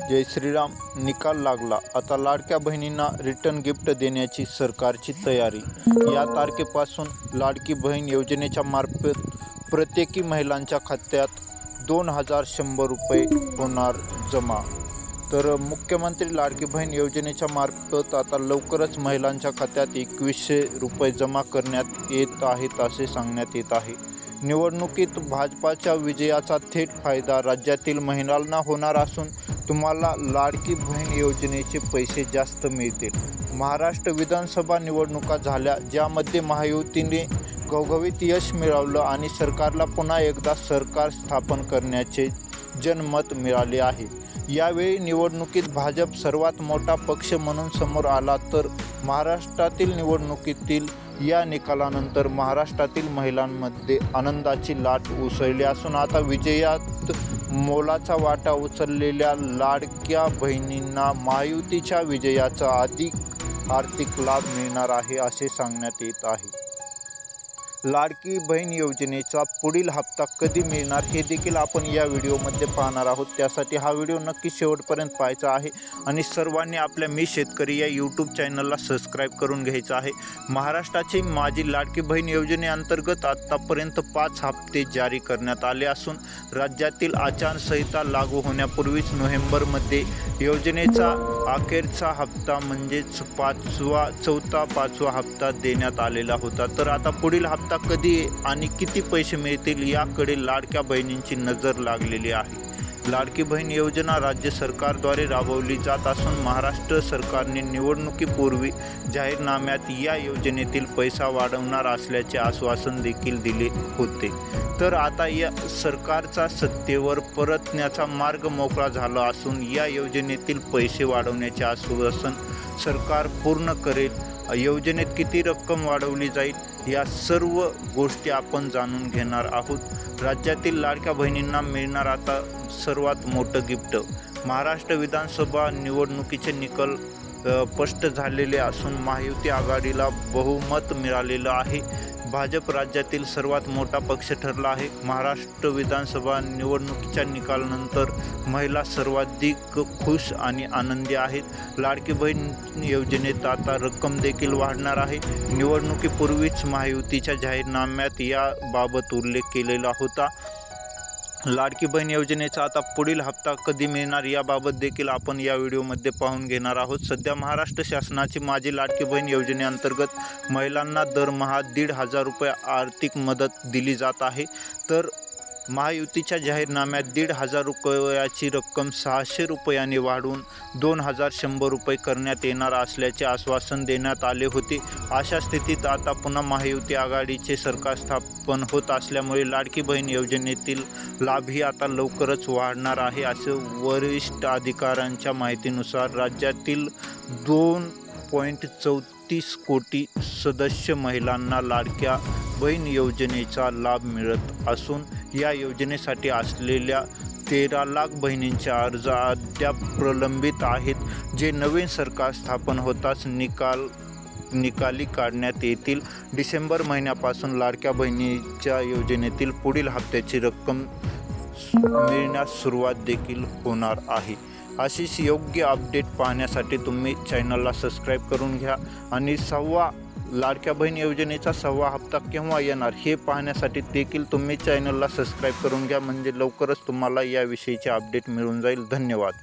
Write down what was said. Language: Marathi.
जय श्रीराम. निकाल लागला. आता लाडक्या बहिणींना रिटर्न गिफ्ट देण्याची सरकारची तयारी. या तारखेपासून लाडकी बहीण योजनेच्या मार्फत प्रत्येकी महिलांच्या खात्यात 2100 रुपये होणार जमा. तर मुख्यमंत्री लाडकी बहीण योजनेच्या मार्फत आता लवकरच महिलांच्या खात्यात 2100 रुपये जमा करण्यात येत आहेत असे सांगण्यात येत आहे. निवडणुकीत भाजपाच्या विजयाचा थेट फायदा राज्यातील महिलांना होणार असून तुम्हाला लाडकी बहीण योजनेचे पैसे जास्त मिळतील. महाराष्ट्र विधानसभा निवडणुका झाल्या ज्यामध्ये महायुतीने घवघवीत यश मिळवलं आणि सरकारला पुन्हा एकदा सरकार स्थापन करण्याचे जनमत मिळाले आहे. यावेळी निवडणुकीत भाजप सर्वात मोठा पक्ष म्हणून समोर आला तर महाराष्ट्रातील निवडणुकीतील या निकालानंतर महाराष्ट्रातील महिलांमध्ये आनंदाची लाट उसळली असून आता विजयात मोलाचा वाटा उचललेल्या लाडक्या बहिणींना महायुतीच्या विजयाचा अधिक आर्थिक लाभ मिळणार आहे असे सांगण्यात येत आहे. लाडकी बहीण योजनेचा पुढील हप्ता कधी मिळणार हे देखील आपण या व्हिडिओमध्ये पाहणार आहोत. त्यासाठी हा व्हिडिओ नक्की शेवटपर्यंत पाहायचा आहे आणि सर्वांनी आपल्या मी शेतकरी या यूट्यूब चॅनलला सबस्क्राईब करून घ्यायचं आहे. महाराष्ट्राची माझी लाडकी बहीण योजनेअंतर्गत आत्तापर्यंत 5 हप्ते जारी करण्यात आले असून राज्यातील आचारसंहिता लागू होण्यापूर्वीच नोव्हेंबरमध्ये योजनेचा अखेरचा हप्ता म्हणजेच चौथा पाचवा हप्ता देण्यात आलेला होता. तर आता पुढील हप्ता कधी आणि किती पैसे मिळतील याकडे लाडक्या बहिणींची नजर लागलेली आहे. लाडकी बहीण योजना राज्य सरकारद्वारे राबवली जात असून महाराष्ट्र सरकारने निवडणुकीपूर्वी जाहीरनाम्यात या योजनेतील पैसा वाढवणार असल्याचे आश्वासन देखील दिले होते. तर आता या सरकारचा सत्तेवर परतण्याचा मार्ग मोकळा झाला असून या योजनेतील पैसे वाढवण्याचे आश्वासन सरकार पूर्ण करेल. योजनेत किती रक्कम वाढवली जाईल या सर्व गोष्टी आपण जाणून घेणार आहोत. राज्यातील लाडक्या बहिणींना मिळणार आता सर्वात मोठं गिफ्ट. महाराष्ट्र विधानसभा निवडणुकीचे निकाल स्पष्ट झालेले असून महायुती आघाडीला बहुमत मिळालेलं आहे. भाजप राज्यातील सर्वात मोठा पक्ष ठरला आहे. महाराष्ट्र विधानसभा निवडणुकीच्या निकालानंतर महिला सर्वाधिक खुश आणि आनंदी आहेत. लाडकी बहीण योजनेत आता रक्कम देखील वाढणार आहे. निवडणुकीपूर्वीच महायुतीच्या जाहीरनाम्यात याबाबत उल्लेख केलेला होता. लाडकी बहीण योजनेचा आता पुढील हप्ता कधी मिळणार याबाबत देखील आपण या व्हिडिओमध्ये पाहून घेणार आहोत. सध्या महाराष्ट्र शासनाची माझी लाडकी बहीण योजनेअंतर्गत महिलांना दरमहा 1,500 रुपये आर्थिक मदत दिली जात आहे. तर महायुतीच्या जाहीरनाम्यात 1,500 रुपयाची रक्कम 600 रुपयांनी वाढवून 2,100 रुपये करण्यात येणार असल्याचे आश्वासन देण्यात आले होते. अशा स्थितीत आता पुन्हा महायुती आघाडीचे सरकार स्थापन होत असल्यामुळे लाडकी बहीण योजनेतील लाभही आता लवकरच वाढणार आहे. असे वरिष्ठ अधिकाऱ्यांच्या माहितीनुसार राज्यातील 2.34 कोटी सदस्य महिलांना लाडक्या बहीण योजनेचा लाभ मिळत असून या योजनेसाठी असलेल्या 13 लाख बहिणींचे अर्ज अद्याप प्रलंबित आहेत, जे नवीन सरकार स्थापन होताच निकाली काढण्यात येतील. डिसेंबर महिन्यापासून लाडक्या बहिणीच्या योजनेतील पुढील हप्त्याची रक्कम मिळण्यास सुरुवात देखील होणार आहे. अशीच योग्य अपडेट पाहण्यासाठी तुम्ही चॅनलला सबस्क्राईब करून घ्या आणि लाडक्या बहीण योजनेचा 6वा हप्ता केव्हा येणार हे पाहण्यासाठी देखील तुम्ही चॅनलला सबस्क्राईब करून घ्या. म्हणजे लवकरच तुम्हाला याविषयीचे अपडेट मिळून जाईल. धन्यवाद.